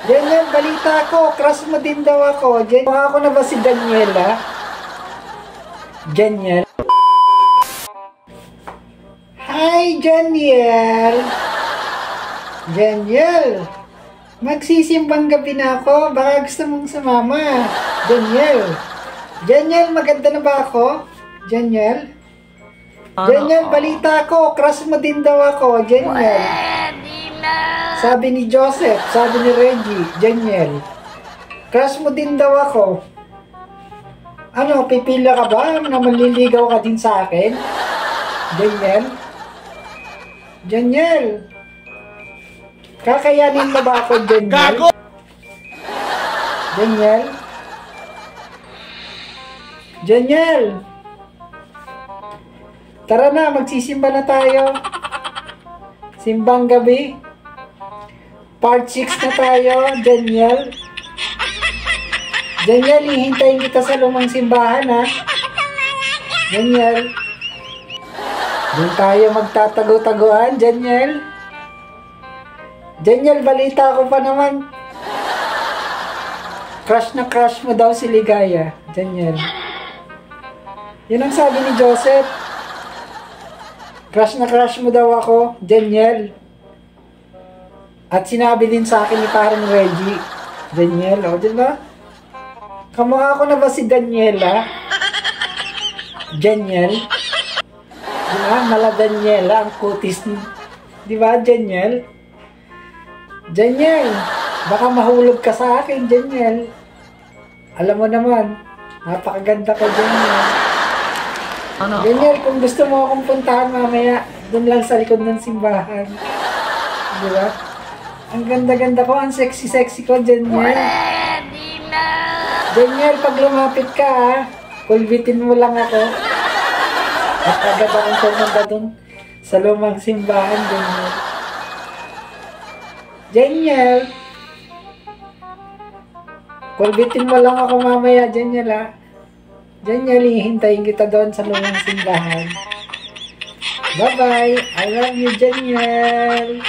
Daniel, balita ko, crush mo din daw ako. Mukha ako na ba si Daniela? Daniel? Hi, Daniel! Daniel! Magsisimbang gabi na ako. Baka gusto mong sumama. Daniel! Daniel, maganda na ba ako? Daniel? Daniel, balita ko, crush mo din daw ako. Daniel? Sabi ni Joseph, sabi ni Reggie, Daniel, crush mo din daw ako. Ano, pipila ka ba na manliligaw ka din sa akin? Daniel? Daniel? Kakayanin mo ba ako, Daniel? Daniel? Daniel? Tara na, magsisimba na tayo. Simbang gabi. Part 6 na tayo, Daniel. Daniel, hihintayin kita sa lumang simbahan, ha? Daniel. Doon tayo magtatago-taguan, Daniel. Daniel, balita ko pa naman. Crush na crush mo daw si Ligaya, Daniel. Yun ang sabi ni Joseph. Crush na crush mo daw ako, Daniel. At sinabi din sa akin ni parang Reggie, Daniel, o, diba? Kamukha ko na ba si Daniela? Daniel? Diba? Mala Daniela, ang kutis ni... Diba, Daniel? Daniel, baka mahulog ka sa akin, Daniel. Alam mo naman, napakaganda ko, Daniel. Ano? Daniel, kung gusto mo akong puntahan mamaya, doon lang sa likod ng simbahan. Diba? Ang ganda-ganda ko, ang sexy-sexy ko, Daniel. Daniel, pag lumapit ka, ha, kulbitin mo lang ako. At agad akong pumunta dun sa lumang simbahan, Daniel. Daniel! Kulbitin mo lang ako mamaya, Daniel, ha. Daniel, hihintayin kita doon sa lumang simbahan. Bye-bye! I love you, Daniel!